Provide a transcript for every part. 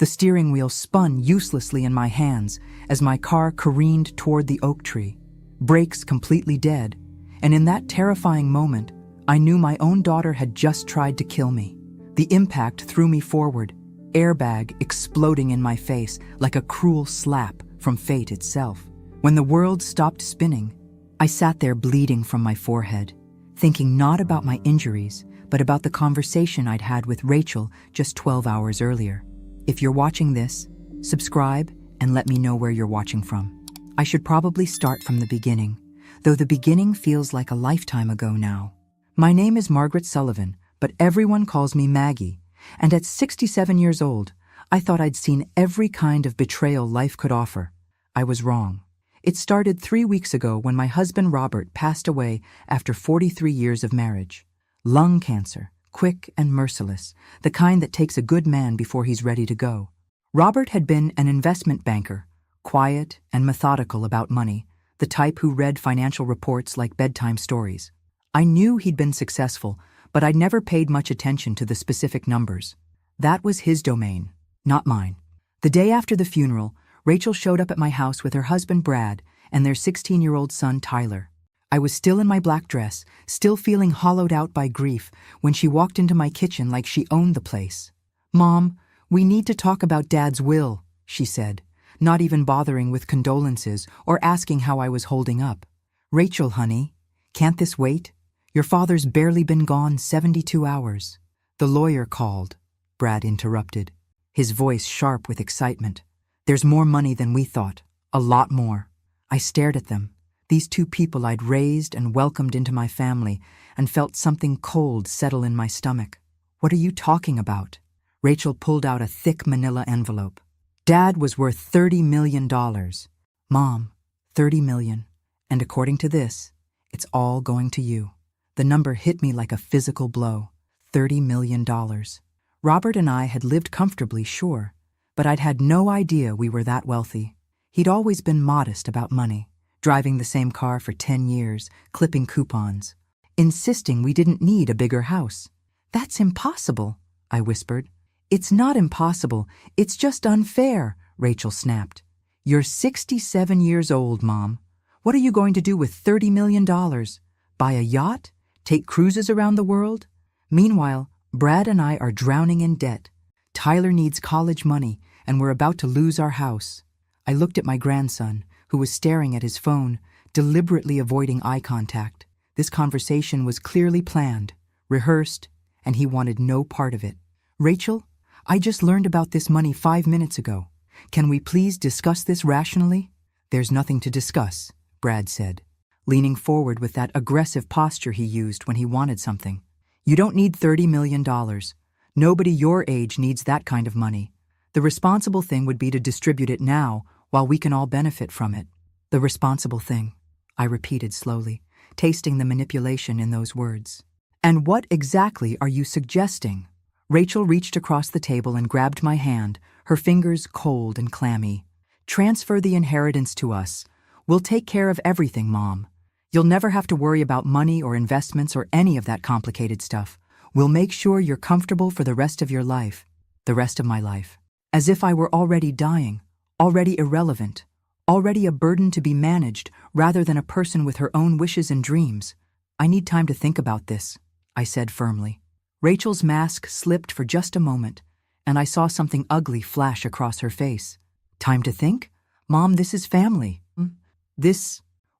The steering wheel spun uselessly in my hands as my car careened toward the oak tree, brakes completely dead, and in that terrifying moment, I knew my own daughter had just tried to kill me. The impact threw me forward, airbag exploding in my face like a cruel slap from fate itself. When the world stopped spinning, I sat there bleeding from my forehead, thinking not about my injuries, but about the conversation I'd had with Rachel just 12 hours earlier. If you're watching this, subscribe and let me know where you're watching from. I should probably start from the beginning, though the beginning feels like a lifetime ago now. My name is Margaret Sullivan, but everyone calls me Maggie, and at 67 years old, I thought I'd seen every kind of betrayal life could offer. I was wrong. It started 3 weeks ago when my husband Robert passed away after 43 years of marriage. Lung cancer, quick and merciless, the kind that takes a good man before he's ready to go. Robert had been an investment banker, quiet and methodical about money, the type who read financial reports like bedtime stories. I knew he'd been successful, but I'd never paid much attention to the specific numbers. That was his domain, not mine. The day after the funeral, Rachel showed up at my house with her husband Brad and their 16-year-old son Tyler. I was still in my black dress, still feeling hollowed out by grief, when she walked into my kitchen like she owned the place. "Mom, we need to talk about Dad's will," she said, not even bothering with condolences or asking how I was holding up. "Rachel, honey, can't this wait? Your father's barely been gone 72 hours. The lawyer called," Brad interrupted, his voice sharp with excitement. "There's more money than we thought, a lot more." I stared at them, these two people I'd raised and welcomed into my family, and felt something cold settle in my stomach. "What are you talking about?" Rachel pulled out a thick manila envelope. "Dad was worth $30 million. Mom, $30 million. And according to this, it's all going to you." The number hit me like a physical blow. $30 million. Robert and I had lived comfortably, sure, but I'd had no idea we were that wealthy. He'd always been modest about money, driving the same car for 10 years, clipping coupons, insisting we didn't need a bigger house. "That's impossible," I whispered. "It's not impossible, it's just unfair," Rachel snapped. "You're 67 years old, Mom. What are you going to do with $30 million? Buy a yacht? Take cruises around the world? Meanwhile, Brad and I are drowning in debt. Tyler needs college money, and we're about to lose our house." I looked at my grandson, who was staring at his phone, deliberately avoiding eye contact. This conversation was clearly planned, rehearsed, and he wanted no part of it. "Rachel, I just learned about this money 5 minutes ago. Can we please discuss this rationally?" "There's nothing to discuss," Brad said, leaning forward with that aggressive posture he used when he wanted something. "You don't need $30 million. Nobody your age needs that kind of money. The responsible thing would be to distribute it now while we can all benefit from it." "The responsible thing," I repeated slowly, tasting the manipulation in those words. "And what exactly are you suggesting?" Rachel reached across the table and grabbed my hand, her fingers cold and clammy. "Transfer the inheritance to us. We'll take care of everything, Mom. You'll never have to worry about money or investments or any of that complicated stuff. We'll make sure you're comfortable for the rest of your life, the rest of my life." As if I were already dying, already irrelevant, already a burden to be managed rather than a person with her own wishes and dreams. "I need time to think about this," I said firmly. Rachel's mask slipped for just a moment, and I saw something ugly flash across her face. "Time to think? Mom, this is family.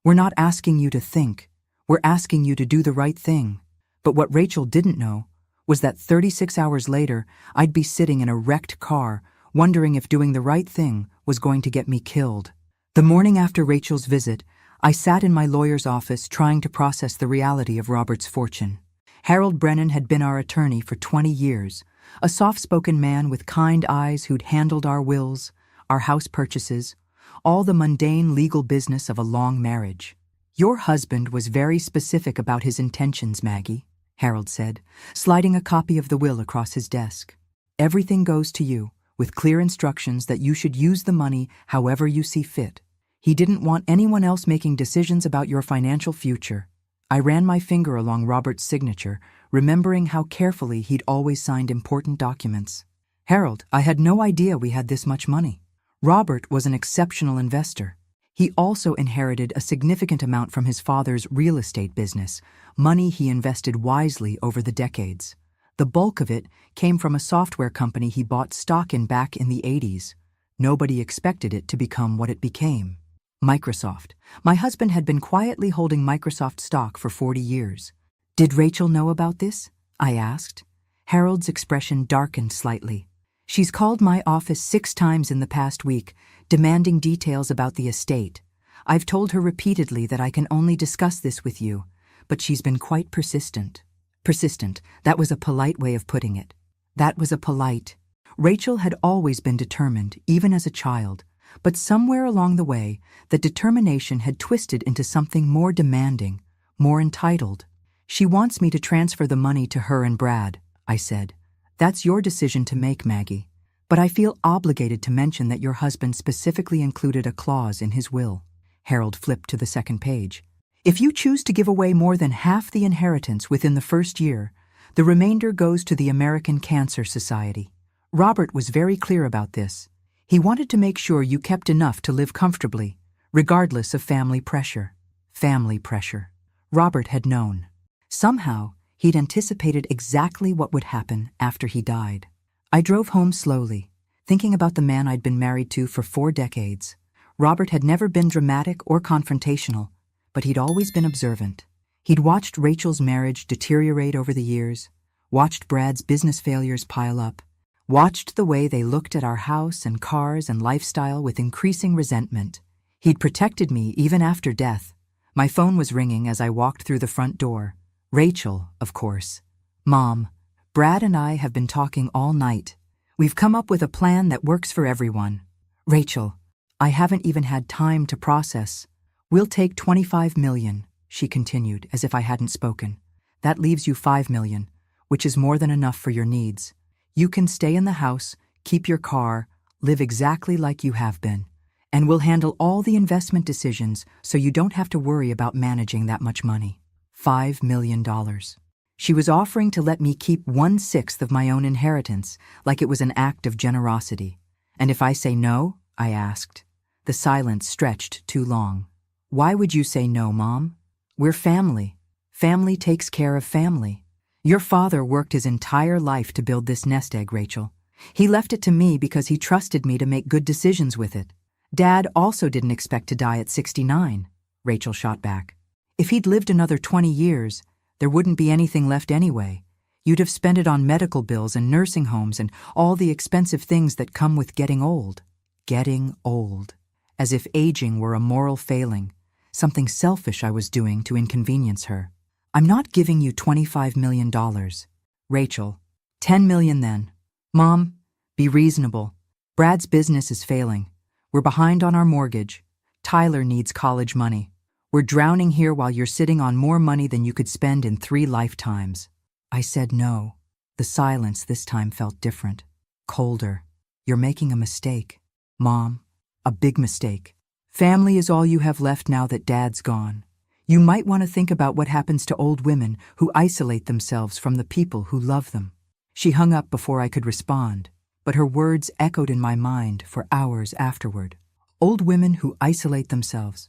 We're not asking you to think. We're asking you to do the right thing." But what Rachel didn't know was that 36 hours later, I'd be sitting in a wrecked car, wondering if doing the right thing was going to get me killed. The morning after Rachel's visit, I sat in my lawyer's office trying to process the reality of Robert's fortune. Harold Brennan had been our attorney for 20 years, a soft-spoken man with kind eyes who'd handled our wills, our house purchases, all the mundane legal business of a long marriage. "Your husband was very specific about his intentions, Maggie," Harold said, sliding a copy of the will across his desk. "Everything goes to you, with clear instructions that you should use the money however you see fit. He didn't want anyone else making decisions about your financial future." I ran my finger along Robert's signature, remembering how carefully he'd always signed important documents. Harold, I had no idea we had this much money. Robert was an exceptional investor. He also inherited a significant amount from his father's real estate business, money he invested wisely over the decades. The bulk of it came from a software company he bought stock in back in the 80s. Nobody expected it to become what it became. Microsoft. My husband had been quietly holding Microsoft stock for 40 years. Did Rachel know about this? I asked. Harold's expression darkened slightly. She's called my office 6 times in the past week, demanding details about the estate. I've told her repeatedly that I can only discuss this with you, but she's been quite persistent. Persistent, that was a polite way of putting it. That was a polite. Rachel had always been determined, even as a child, but somewhere along the way, that determination had twisted into something more demanding, more entitled. She wants me to transfer the money to her and Brad, I said. That's your decision to make, Maggie. But I feel obligated to mention that your husband specifically included a clause in his will. Harold flipped to the second page. If you choose to give away more than half the inheritance within the first year, the remainder goes to the American Cancer Society. Robert was very clear about this. He wanted to make sure you kept enough to live comfortably, regardless of family pressure. Family pressure. Robert had known. Somehow, he'd anticipated exactly what would happen after he died. I drove home slowly, thinking about the man I'd been married to for 4 decades. Robert had never been dramatic or confrontational, but he'd always been observant. He'd watched Rachel's marriage deteriorate over the years, watched Brad's business failures pile up, watched the way they looked at our house and cars and lifestyle with increasing resentment. He'd protected me even after death. My phone was ringing as I walked through the front door. Rachel, of course. Mom, Brad and I have been talking all night. We've come up with a plan that works for everyone. Rachel, I haven't even had time to process. We'll take $25 million, she continued, as if I hadn't spoken. That leaves you $5 million, which is more than enough for your needs. You can stay in the house, keep your car, live exactly like you have been. And we'll handle all the investment decisions so you don't have to worry about managing that much money. $5 million. She was offering to let me keep 1/6 of my own inheritance, like it was an act of generosity. And if I say no? I asked. The silence stretched too long. Why would you say no, Mom? We're family. Family takes care of family. Your father worked his entire life to build this nest egg, Rachel. He left it to me because he trusted me to make good decisions with it. Dad also didn't expect to die at 69, Rachel shot back. If he'd lived another 20 years, there wouldn't be anything left anyway. You'd have spent it on medical bills and nursing homes and all the expensive things that come with getting old. Getting old. As if aging were a moral failing, something selfish I was doing to inconvenience her. I'm not giving you $25 million. Rachel, $10 million then. Mom, be reasonable. Brad's business is failing. We're behind on our mortgage. Tyler needs college money. We're drowning here while you're sitting on more money than you could spend in 3 lifetimes. I said no. The silence this time felt different. Colder. You're making a mistake. Mom, a big mistake. Family is all you have left now that Dad's gone. You might want to think about what happens to old women who isolate themselves from the people who love them. She hung up before I could respond, but her words echoed in my mind for hours afterward. Old women who isolate themselves.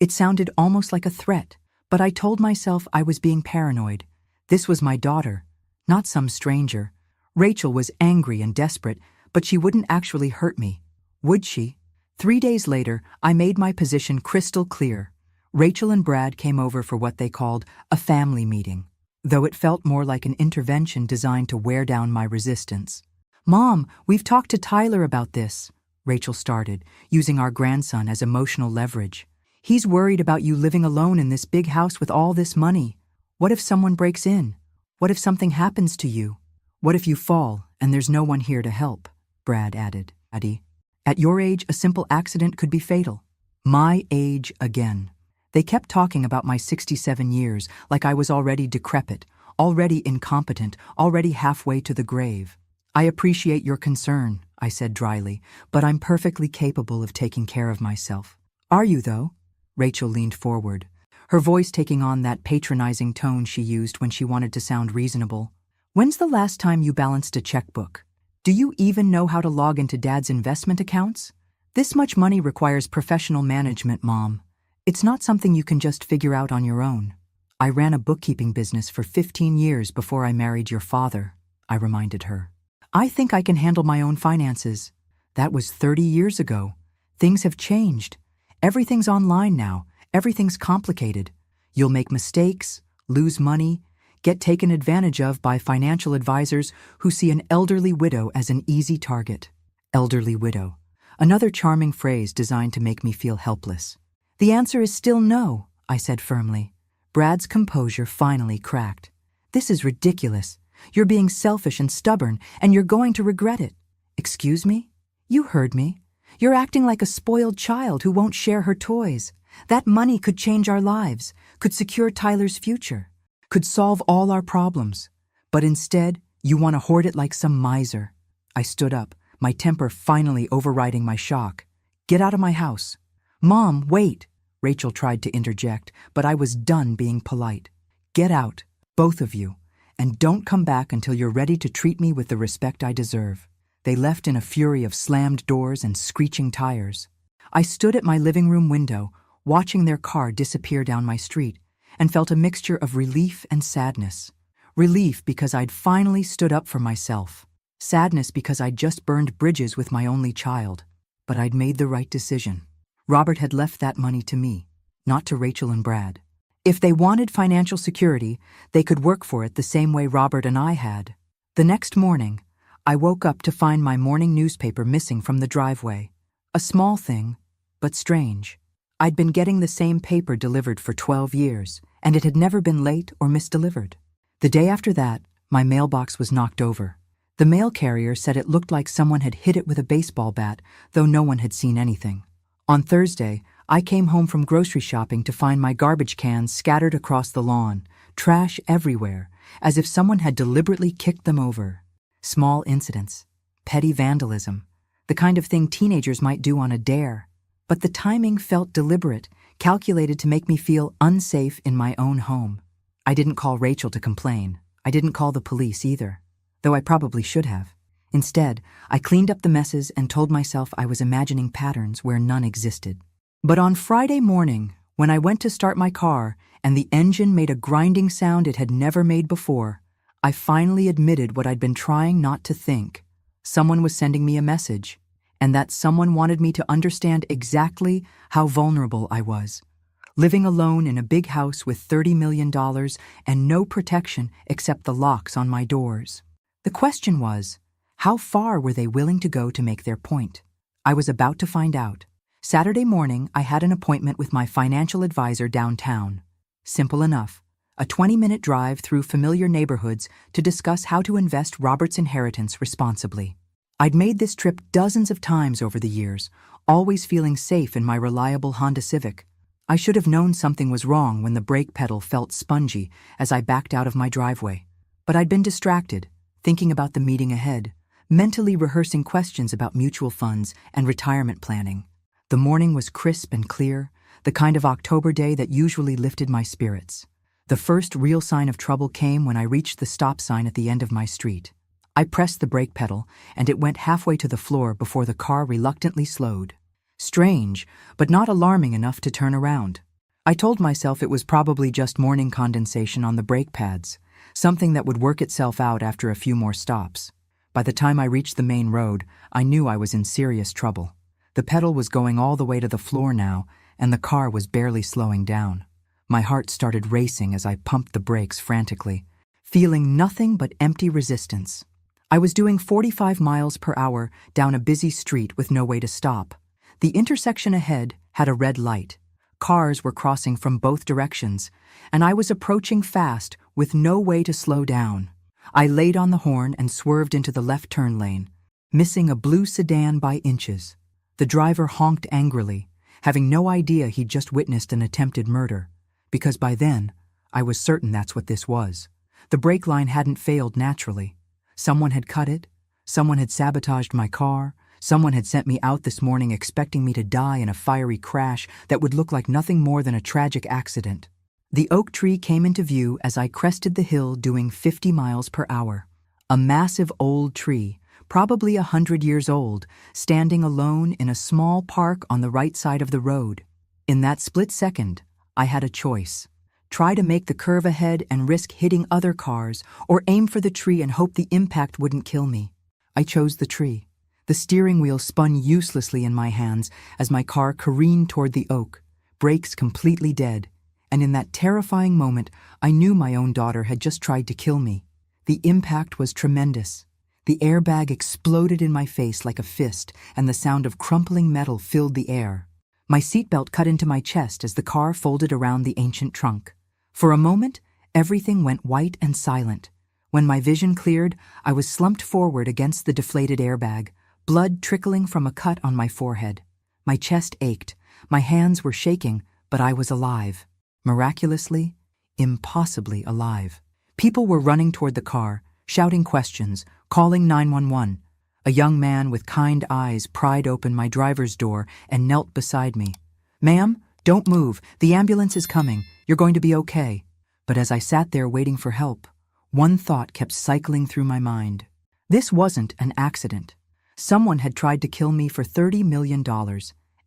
It sounded almost like a threat, but I told myself I was being paranoid. This was my daughter, not some stranger. Rachel was angry and desperate, but she wouldn't actually hurt me. Would she? 3 days later, I made my position crystal clear. Rachel and Brad came over for what they called a family meeting, though it felt more like an intervention designed to wear down my resistance. Mom, we've talked to Tyler about this, Rachel started, using our grandson as emotional leverage. He's worried about you living alone in this big house with all this money. What if someone breaks in? What if something happens to you? What if you fall and there's no one here to help? Brad added. At your age, a simple accident could be fatal. My age again. They kept talking about my 67 years like I was already decrepit, already incompetent, already halfway to the grave. I appreciate your concern, I said dryly, but I'm perfectly capable of taking care of myself. Are you, though? Rachel leaned forward, her voice taking on that patronizing tone she used when she wanted to sound reasonable. When's the last time you balanced a checkbook? Do you even know how to log into Dad's investment accounts? This much money requires professional management, Mom. It's not something you can just figure out on your own. I ran a bookkeeping business for 15 years before I married your father, I reminded her. I think I can handle my own finances. That was 30 years ago. Things have changed. Everything's online now. Everything's complicated. You'll make mistakes, lose money, get taken advantage of by financial advisors who see an elderly widow as an easy target. Elderly widow. Another charming phrase designed to make me feel helpless. The answer is still no, I said firmly. Brad's composure finally cracked. This is ridiculous. You're being selfish and stubborn, and you're going to regret it. Excuse me? You heard me. You're acting like a spoiled child who won't share her toys. That money could change our lives, could secure Tyler's future, could solve all our problems. But instead, you want to hoard it like some miser. I stood up, my temper finally overriding my shock. Get out of my house. Mom, wait. Rachel tried to interject, but I was done being polite. Get out, both of you, and don't come back until you're ready to treat me with the respect I deserve. They left in a fury of slammed doors and screeching tires. I stood at my living room window, watching their car disappear down my street, and felt a mixture of relief and sadness. Relief because I'd finally stood up for myself. Sadness because I'd just burned bridges with my only child. But I'd made the right decision. Robert had left that money to me, not to Rachel and Brad. If they wanted financial security, they could work for it the same way Robert and I had. The next morning, I woke up to find my morning newspaper missing from the driveway. A small thing, but strange. I'd been getting the same paper delivered for 12 years, and it had never been late or misdelivered. The day after that, my mailbox was knocked over. The mail carrier said it looked like someone had hit it with a baseball bat, though no one had seen anything. On Thursday, I came home from grocery shopping to find my garbage cans scattered across the lawn, trash everywhere, as if someone had deliberately kicked them over. Small incidents, petty vandalism, the kind of thing teenagers might do on a dare. But the timing felt deliberate, calculated to make me feel unsafe in my own home. I didn't call Rachel to complain. I didn't call the police either, though I probably should have. Instead, I cleaned up the messes and told myself I was imagining patterns where none existed. But on Friday morning, when I went to start my car and the engine made a grinding sound it had never made before, I finally admitted what I'd been trying not to think. Someone was sending me a message, and that someone wanted me to understand exactly how vulnerable I was. Living alone in a big house with $30 million and no protection except the locks on my doors. The question was, how far were they willing to go to make their point? I was about to find out. Saturday morning, I had an appointment with my financial advisor downtown. Simple enough. A 20-minute drive through familiar neighborhoods to discuss how to invest Robert's inheritance responsibly. I'd made this trip dozens of times over the years, always feeling safe in my reliable Honda Civic. I should have known something was wrong when the brake pedal felt spongy as I backed out of my driveway. But I'd been distracted, thinking about the meeting ahead, mentally rehearsing questions about mutual funds and retirement planning. The morning was crisp and clear, the kind of October day that usually lifted my spirits. The first real sign of trouble came when I reached the stop sign at the end of my street. I pressed the brake pedal, and it went halfway to the floor before the car reluctantly slowed. Strange, but not alarming enough to turn around. I told myself it was probably just morning condensation on the brake pads, something that would work itself out after a few more stops. By the time I reached the main road, I knew I was in serious trouble. The pedal was going all the way to the floor now, and the car was barely slowing down. My heart started racing as I pumped the brakes frantically, feeling nothing but empty resistance. I was doing 45 miles per hour down a busy street with no way to stop. The intersection ahead had a red light. Cars were crossing from both directions, and I was approaching fast with no way to slow down. I laid on the horn and swerved into the left turn lane, missing a blue sedan by inches. The driver honked angrily, having no idea he'd just witnessed an attempted murder, because by then, I was certain that's what this was. The brake line hadn't failed naturally. Someone had cut it, someone had sabotaged my car, someone had sent me out this morning expecting me to die in a fiery crash that would look like nothing more than a tragic accident. The oak tree came into view as I crested the hill doing 50 miles per hour. A massive old tree, probably 100 years old, standing alone in a small park on the right side of the road. In that split second, I had a choice. Try to make the curve ahead and risk hitting other cars, or aim for the tree and hope the impact wouldn't kill me. I chose the tree. The steering wheel spun uselessly in my hands as my car careened toward the oak, brakes completely dead, and in that terrifying moment, I knew my own daughter had just tried to kill me. The impact was tremendous. The airbag exploded in my face like a fist, and the sound of crumpling metal filled the air. My seatbelt cut into my chest as the car folded around the ancient trunk. For a moment, everything went white and silent. When my vision cleared, I was slumped forward against the deflated airbag, blood trickling from a cut on my forehead. My chest ached, my hands were shaking, but I was alive. Miraculously, impossibly alive. People were running toward the car, shouting questions, calling 911. A young man with kind eyes pried open my driver's door and knelt beside me. "Ma'am, don't move. The ambulance is coming. You're going to be okay." But as I sat there waiting for help, one thought kept cycling through my mind. This wasn't an accident. Someone had tried to kill me for $30 million,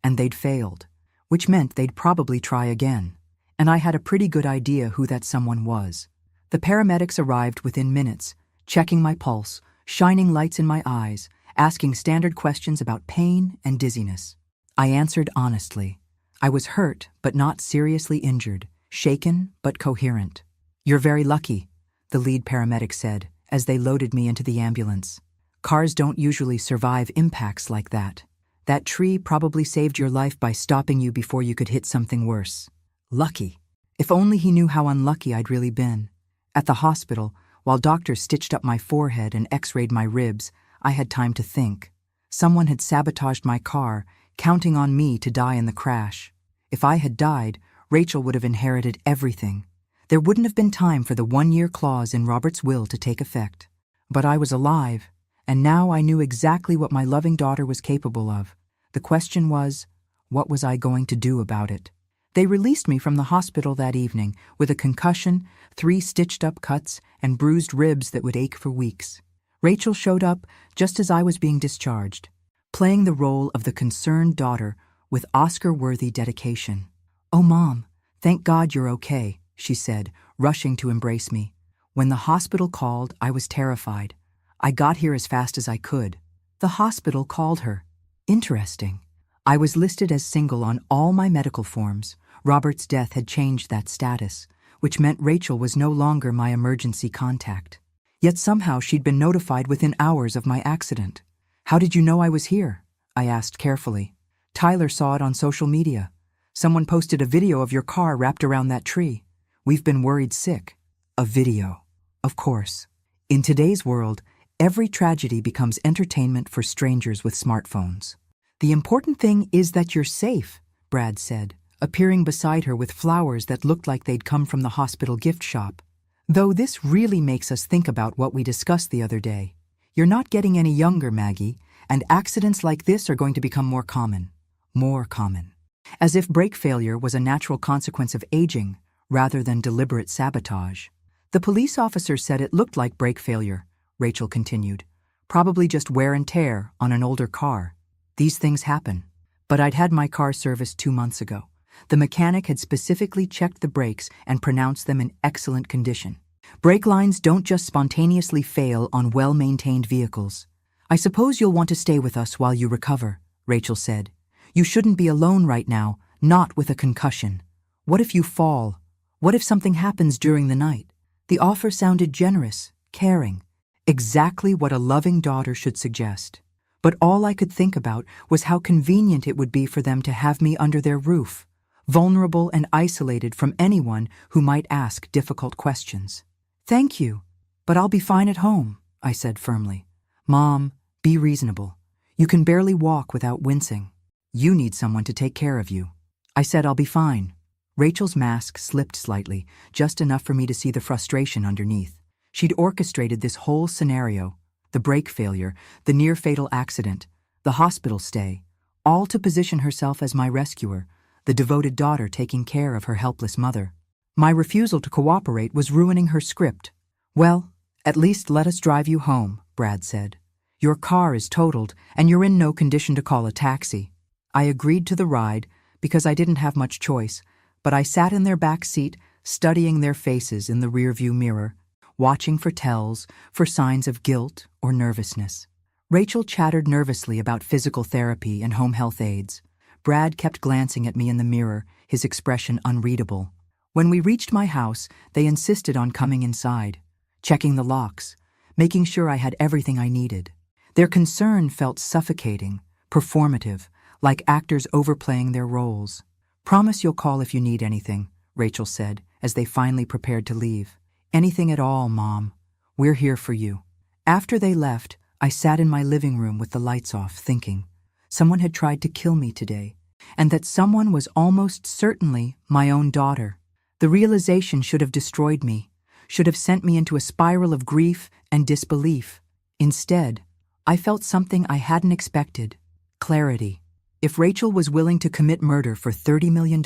and they'd failed, which meant they'd probably try again. And I had a pretty good idea who that someone was. The paramedics arrived within minutes, checking my pulse, shining lights in my eyes, asking standard questions about pain and dizziness. I answered honestly. I was hurt, but not seriously injured, shaken, but coherent. "You're very lucky," the lead paramedic said, as they loaded me into the ambulance. "Cars don't usually survive impacts like that. That tree probably saved your life by stopping you before you could hit something worse." Lucky. If only he knew how unlucky I'd really been. At the hospital, while doctors stitched up my forehead and x-rayed my ribs, I had time to think. Someone had sabotaged my car, counting on me to die in the crash. If I had died, Rachel would have inherited everything. There wouldn't have been time for the 1-year clause in Robert's will to take effect. But I was alive, and now I knew exactly what my loving daughter was capable of. The question was, what was I going to do about it? They released me from the hospital that evening with a concussion, 3 stitched-up cuts, and bruised ribs that would ache for weeks. Rachel showed up just as I was being discharged, playing the role of the concerned daughter with Oscar-worthy dedication. "Oh, Mom, thank God you're okay," she said, rushing to embrace me. When the hospital called, I was terrified. I got here as fast as I could. The hospital called her. Interesting. I was listed as single on all my medical forms. Robert's death had changed that status, which meant Rachel was no longer my emergency contact. Yet somehow she'd been notified within hours of my accident. "How did you know I was here?" I asked carefully. "Tyler saw it on social media. Someone posted a video of your car wrapped around that tree. We've been worried sick." A video. Of course. In today's world, every tragedy becomes entertainment for strangers with smartphones. "The important thing is that you're safe," Brad said, appearing beside her with flowers that looked like they'd come from the hospital gift shop. "Though this really makes us think about what we discussed the other day. You're not getting any younger, Maggie, and accidents like this are going to become more common. More common." As if brake failure was a natural consequence of aging, rather than deliberate sabotage. "The police officer said it looked like brake failure," Rachel continued. "Probably just wear and tear on an older car. These things happen. But I'd had my car serviced 2 months ago. The mechanic had specifically checked the brakes and pronounced them in excellent condition. Brake lines don't just spontaneously fail on well-maintained vehicles. I suppose you'll want to stay with us while you recover," Rachel said. "You shouldn't be alone right now, not with a concussion. What if you fall? What if something happens during the night?" The offer sounded generous, caring, exactly what a loving daughter should suggest. But all I could think about was how convenient it would be for them to have me under their roof, vulnerable and isolated from anyone who might ask difficult questions. "Thank you, but I'll be fine at home," I said firmly. "Mom, be reasonable. You can barely walk without wincing. You need someone to take care of you." I said I'll be fine. Rachel's mask slipped slightly, just enough for me to see the frustration underneath. She'd orchestrated this whole scenario, the brake failure, the near-fatal accident, the hospital stay, all to position herself as my rescuer, the devoted daughter taking care of her helpless mother. My refusal to cooperate was ruining her script. "Well, at least let us drive you home," Brad said. Your car is totaled, and you're in no condition to call a taxi. I agreed to the ride because I didn't have much choice, but I sat in their back seat, studying their faces in the rearview mirror, watching for tells, for signs of guilt or nervousness. Rachel chattered nervously about physical therapy and home health aids. Brad kept glancing at me in the mirror, his expression unreadable. When we reached my house, they insisted on coming inside, checking the locks, making sure I had everything I needed. Their concern felt suffocating, performative, like actors overplaying their roles. "Promise you'll call if you need anything," Rachel said, as they finally prepared to leave. "Anything at all, Mom. We're here for you." After they left, I sat in my living room with the lights off, thinking someone had tried to kill me today, and that someone was almost certainly my own daughter. The realization should have destroyed me, should have sent me into a spiral of grief and disbelief. Instead, I felt something I hadn't expected: clarity. If Rachel was willing to commit murder for $30 million,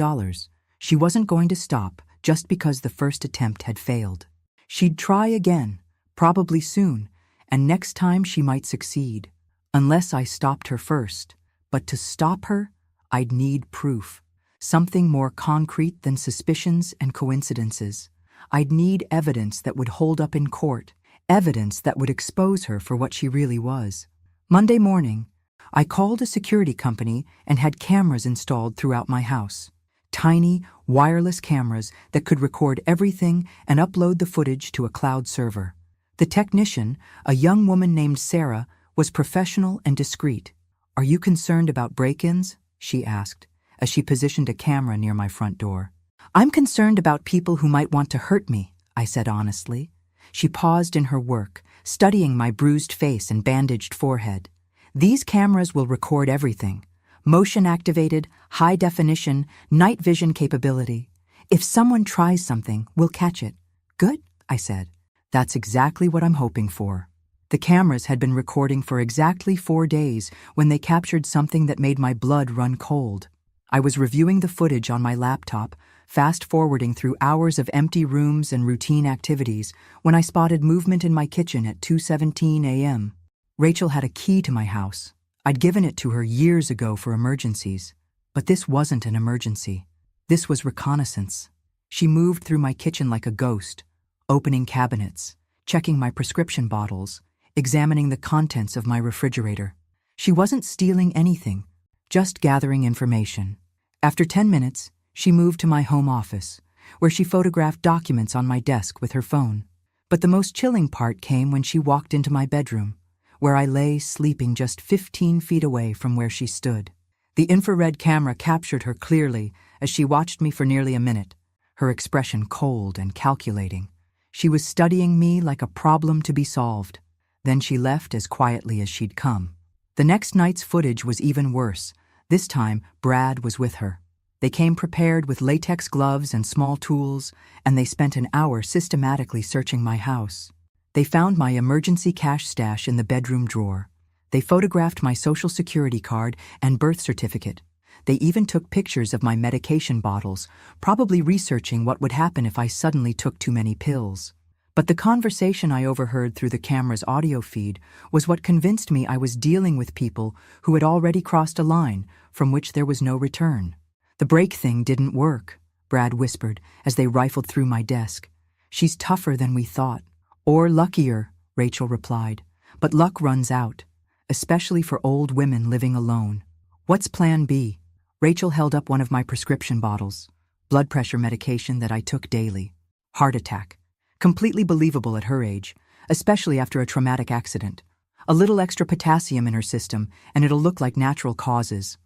she wasn't going to stop just because the first attempt had failed. She'd try again, probably soon, and next time she might succeed. Unless I stopped her first. But to stop her, I'd need proof. Something more concrete than suspicions and coincidences. I'd need evidence that would hold up in court, evidence that would expose her for what she really was. Monday morning, I called a security company and had cameras installed throughout my house. Tiny, wireless cameras that could record everything and upload the footage to a cloud server. The technician, a young woman named Sarah, was professional and discreet. "Are you concerned about break-ins?" she asked, as she positioned a camera near my front door. "I'm concerned about people who might want to hurt me," I said honestly. She paused in her work, studying my bruised face and bandaged forehead. "These cameras will record everything. Motion-activated, high-definition, night vision capability. If someone tries something, we'll catch it." "Good," I said. "That's exactly what I'm hoping for." The cameras had been recording for exactly 4 days when they captured something that made my blood run cold. I was reviewing the footage on my laptop, fast-forwarding through hours of empty rooms and routine activities, when I spotted movement in my kitchen at 2:17 a.m. Rachel had a key to my house. I'd given it to her years ago for emergencies. But this wasn't an emergency. This was reconnaissance. She moved through my kitchen like a ghost, opening cabinets, checking my prescription bottles, examining the contents of my refrigerator. She wasn't stealing anything, just gathering information. After 10 minutes, she moved to my home office, where she photographed documents on my desk with her phone. But the most chilling part came when she walked into my bedroom, where I lay sleeping just 15 feet away from where she stood. The infrared camera captured her clearly as she watched me for nearly a minute, her expression cold and calculating. She was studying me like a problem to be solved. Then she left as quietly as she'd come. The next night's footage was even worse. This time, Brad was with her. They came prepared with latex gloves and small tools, and they spent an hour systematically searching my house. They found my emergency cash stash in the bedroom drawer. They photographed my social security card and birth certificate. They even took pictures of my medication bottles, probably researching what would happen if I suddenly took too many pills. But the conversation I overheard through the camera's audio feed was what convinced me I was dealing with people who had already crossed a line from which there was no return. "The break thing didn't work," Brad whispered as they rifled through my desk. "She's tougher than we thought." "Or luckier," Rachel replied. "But luck runs out, especially for old women living alone." "What's plan B?" Rachel held up one of my prescription bottles, blood pressure medication that I took daily. Heart attack. Completely believable at her age, especially after a traumatic accident. A little extra potassium in her system, and it'll look like natural causes.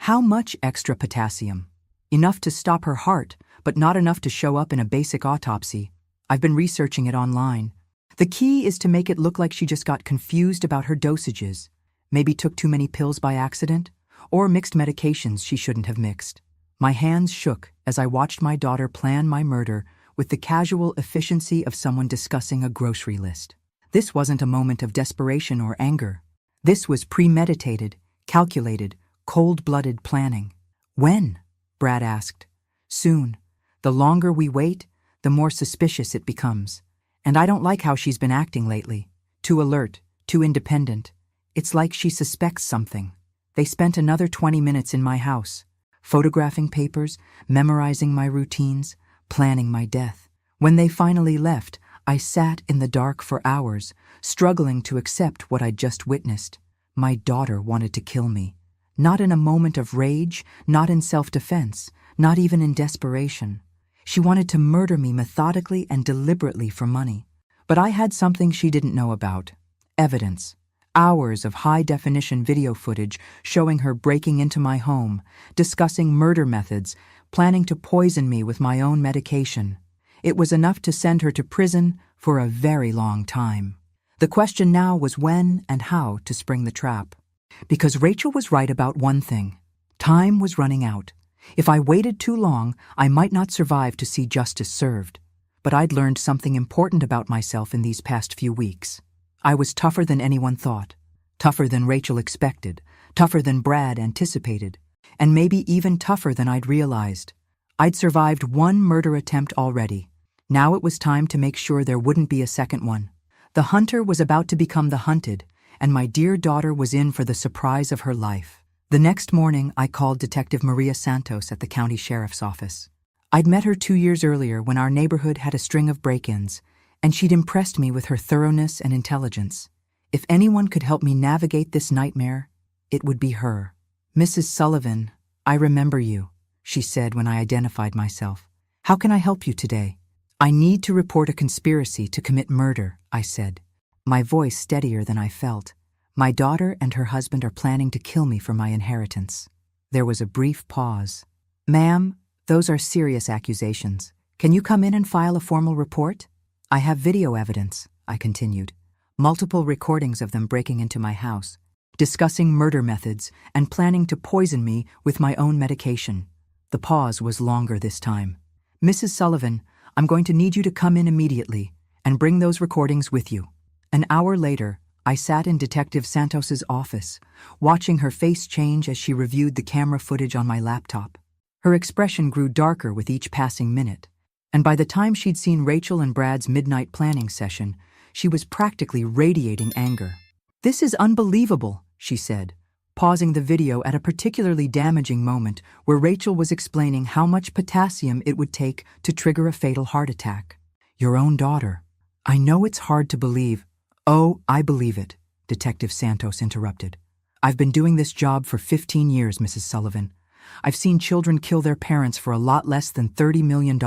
How much extra potassium? Enough to stop her heart, but not enough to show up in a basic autopsy. I've been researching it online. The key is to make it look like she just got confused about her dosages, maybe took too many pills by accident, or mixed medications she shouldn't have mixed. My hands shook as I watched my daughter plan my murder with the casual efficiency of someone discussing a grocery list. This wasn't a moment of desperation or anger. This was premeditated, calculated, cold-blooded planning. "When?" Brad asked. "Soon. The longer we wait, the more suspicious it becomes. And I don't like how she's been acting lately. Too alert, too independent. It's like she suspects something. They spent another 20 minutes in my house, photographing papers, memorizing my routines, planning my death. When they finally left, I sat in the dark for hours, struggling to accept what I'd just witnessed. My daughter wanted to kill me. Not in a moment of rage, not in self-defense, not even in desperation. She wanted to murder me methodically and deliberately for money. But I had something she didn't know about. Evidence. Hours of high-definition video footage showing her breaking into my home, discussing murder methods, planning to poison me with my own medication. It was enough to send her to prison for a very long time. The question now was when and how to spring the trap. Because Rachel was right about one thing. Time was running out. If I waited too long, I might not survive to see justice served. But I'd learned something important about myself in these past few weeks. I was tougher than anyone thought, tougher than Rachel expected, tougher than Brad anticipated, and maybe even tougher than I'd realized. I'd survived one murder attempt already. Now it was time to make sure there wouldn't be a second one. The hunter was about to become the hunted, and my dear daughter was in for the surprise of her life. The next morning, I called Detective Maria Santos at the county sheriff's office. I'd met her 2 years earlier when our neighborhood had a string of break-ins, and she'd impressed me with her thoroughness and intelligence. If anyone could help me navigate this nightmare, it would be her. "Mrs. Sullivan, I remember you," she said when I identified myself. "How can I help you today?" "I need to report a conspiracy to commit murder," I said, my voice steadier than I felt. "My daughter and her husband are planning to kill me for my inheritance." There was a brief pause. "Ma'am, those are serious accusations. Can you come in and file a formal report?" "I have video evidence," I continued. "Multiple recordings of them breaking into my house, discussing murder methods, and planning to poison me with my own medication." The pause was longer this time. "Mrs. Sullivan, I'm going to need you to come in immediately and bring those recordings with you." An hour later, I sat in Detective Santos's office, watching her face change as she reviewed the camera footage on my laptop. Her expression grew darker with each passing minute, and by the time she'd seen Rachel and Brad's midnight planning session, she was practically radiating anger. "This is unbelievable," she said, pausing the video at a particularly damaging moment where Rachel was explaining how much potassium it would take to trigger a fatal heart attack. "Your own daughter. I know it's hard to believe." "Oh, I believe it," Detective Santos interrupted. "I've been doing this job for 15 years, Mrs. Sullivan. I've seen children kill their parents for a lot less than $30 million.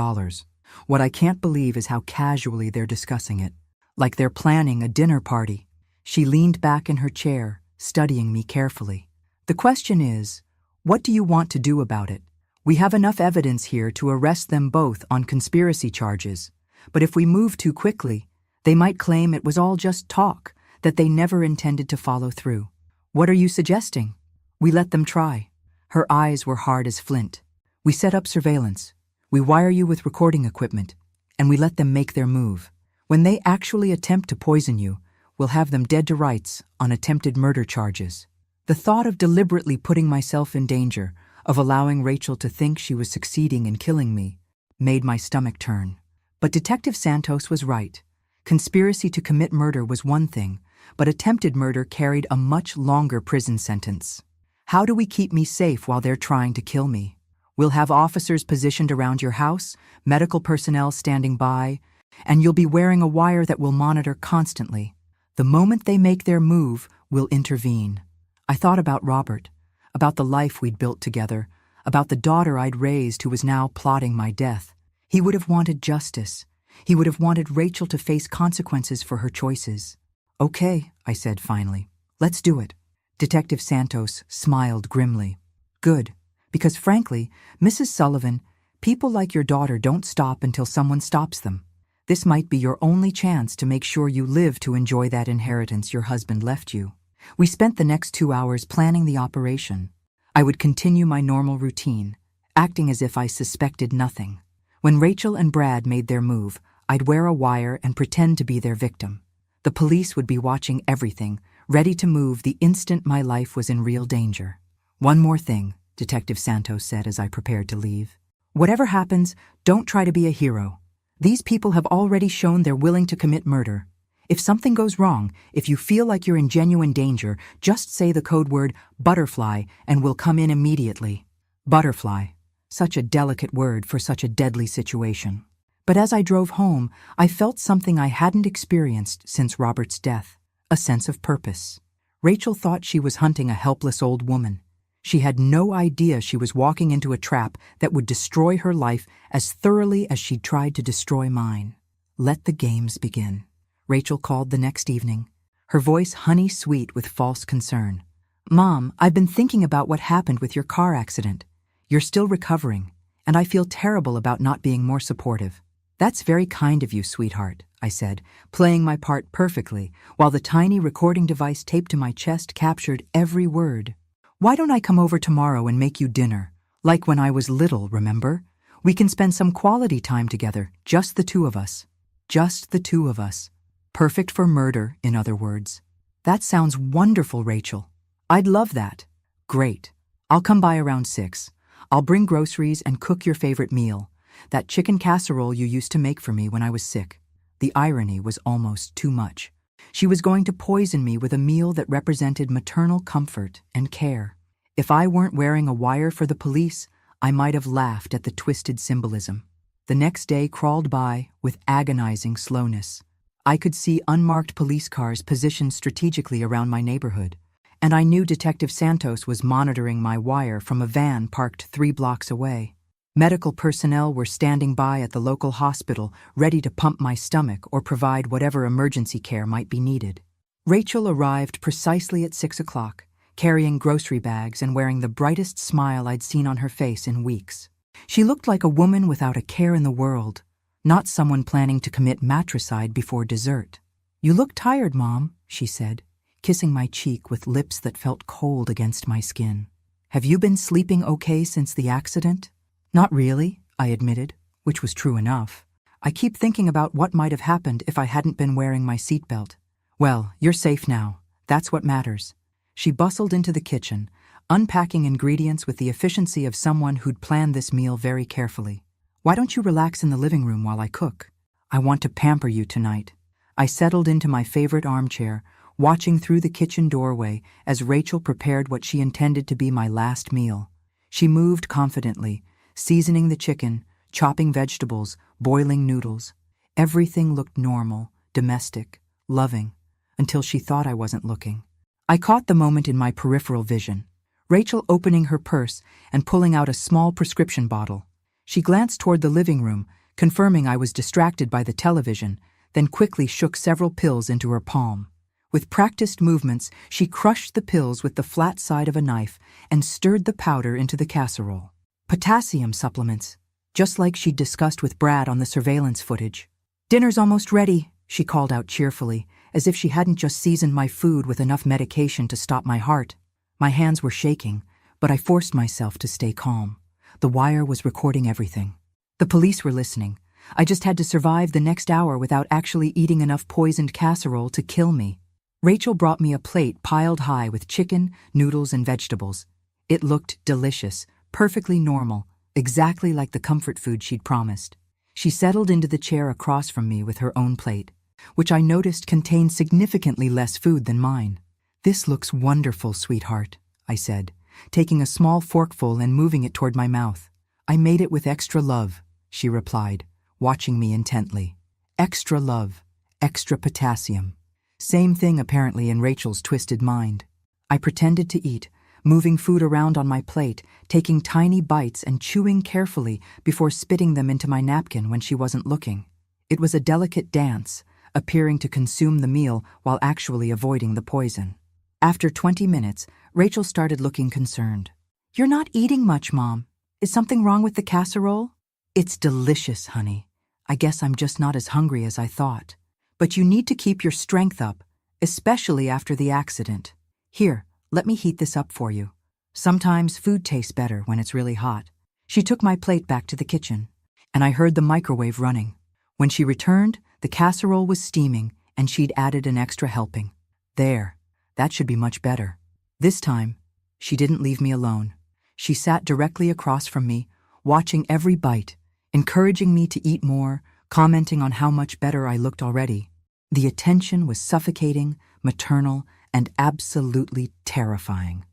What I can't believe is how casually they're discussing it, like they're planning a dinner party." She leaned back in her chair, studying me carefully. "The question is, what do you want to do about it? We have enough evidence here to arrest them both on conspiracy charges, but if we move too quickly, they might claim it was all just talk, that they never intended to follow through. What are you suggesting?" "We let them try." Her eyes were hard as flint. "We set up surveillance. We wire you with recording equipment, and we let them make their move. When they actually attempt to poison you, we'll have them dead to rights on attempted murder charges." The thought of deliberately putting myself in danger, of allowing Rachel to think she was succeeding in killing me, made my stomach turn. But Detective Santos was right. Conspiracy to commit murder was one thing, but attempted murder carried a much longer prison sentence. "How do we keep me safe while they're trying to kill me?" "We'll have officers positioned around your house, medical personnel standing by, and you'll be wearing a wire that will monitor constantly. The moment they make their move, we'll intervene." I thought about Robert, about the life we'd built together, about the daughter I'd raised who was now plotting my death. He would have wanted justice. He would have wanted Rachel to face consequences for her choices. "Okay," I said finally. "Let's do it." Detective Santos smiled grimly. "Good. Because frankly, Mrs. Sullivan, people like your daughter don't stop until someone stops them. This might be your only chance to make sure you live to enjoy that inheritance your husband left you." We spent the next 2 hours planning the operation. I would continue my normal routine, acting as if I suspected nothing. When Rachel and Brad made their move, I'd wear a wire and pretend to be their victim. The police would be watching everything, ready to move the instant my life was in real danger. "One more thing," Detective Santos said as I prepared to leave. "Whatever happens, don't try to be a hero. These people have already shown they're willing to commit murder. If something goes wrong, if you feel like you're in genuine danger, just say the code word butterfly and we'll come in immediately. Butterfly. Such a delicate word for such a deadly situation. But as I drove home, I felt something I hadn't experienced since Robert's death. A sense of purpose. Rachel thought she was hunting a helpless old woman. She had no idea she was walking into a trap that would destroy her life as thoroughly as she'd tried to destroy mine. Let the games begin. Rachel called the next evening, her voice honey-sweet with false concern. Mom, I've been thinking about what happened with your car accident. You're still recovering, and I feel terrible about not being more supportive. That's very kind of you, sweetheart, I said, playing my part perfectly, while the tiny recording device taped to my chest captured every word. Why don't I come over tomorrow and make you dinner? Like when I was little, remember? We can spend some quality time together, just the two of us. Just the two of us. Perfect for murder, in other words. That sounds wonderful, Rachel. I'd love that. Great. I'll come by around 6. I'll bring groceries and cook your favorite meal, that chicken casserole you used to make for me when I was sick. The irony was almost too much. She was going to poison me with a meal that represented maternal comfort and care. If I weren't wearing a wire for the police, I might have laughed at the twisted symbolism. The next day crawled by with agonizing slowness. I could see unmarked police cars positioned strategically around my neighborhood, and I knew Detective Santos was monitoring my wire from a van parked 3 blocks away. Medical personnel were standing by at the local hospital, ready to pump my stomach or provide whatever emergency care might be needed. Rachel arrived precisely at 6 o'clock, carrying grocery bags and wearing the brightest smile I'd seen on her face in weeks. She looked like a woman without a care in the world, not someone planning to commit matricide before dessert. You look tired, Mom, she said, kissing my cheek with lips that felt cold against my skin. Have you been sleeping okay since the accident? Not really, I admitted, which was true enough. I keep thinking about what might have happened if I hadn't been wearing my seatbelt. Well, you're safe now. That's what matters. She bustled into the kitchen, unpacking ingredients with the efficiency of someone who'd planned this meal very carefully. Why don't you relax in the living room while I cook? I want to pamper you tonight. I settled into my favorite armchair, watching through the kitchen doorway as Rachel prepared what she intended to be my last meal. She moved confidently, seasoning the chicken, chopping vegetables, boiling noodles. Everything looked normal, domestic, loving, until she thought I wasn't looking. I caught the moment in my peripheral vision, Rachel opening her purse and pulling out a small prescription bottle. She glanced toward the living room, confirming I was distracted by the television, then quickly shook several pills into her palm. With practiced movements, she crushed the pills with the flat side of a knife and stirred the powder into the casserole. Potassium supplements, just like she'd discussed with Brad on the surveillance footage. Dinner's almost ready, she called out cheerfully, as if she hadn't just seasoned my food with enough medication to stop my heart. My hands were shaking, but I forced myself to stay calm. The wire was recording everything. The police were listening. I just had to survive the next hour without actually eating enough poisoned casserole to kill me. Rachel brought me a plate piled high with chicken, noodles, and vegetables. It looked delicious, perfectly normal, exactly like the comfort food she'd promised. She settled into the chair across from me with her own plate, which I noticed contained significantly less food than mine. This looks wonderful, sweetheart, I said, taking a small forkful and moving it toward my mouth. I made it with extra love, she replied, watching me intently. Extra love, extra potassium. Same thing apparently in Rachel's twisted mind. I pretended to eat, moving food around on my plate, taking tiny bites and chewing carefully before spitting them into my napkin when she wasn't looking. It was a delicate dance, appearing to consume the meal while actually avoiding the poison. After 20 minutes, Rachel started looking concerned. You're not eating much, Mom. Is something wrong with the casserole? It's delicious, honey. I guess I'm just not as hungry as I thought. But you need to keep your strength up, especially after the accident. Here, let me heat this up for you. Sometimes food tastes better when it's really hot. She took my plate back to the kitchen, and I heard the microwave running. When she returned, the casserole was steaming, and she'd added an extra helping. There, that should be much better. This time, she didn't leave me alone. She sat directly across from me, watching every bite, encouraging me to eat more, commenting on how much better I looked already. The attention was suffocating, maternal, and absolutely terrifying.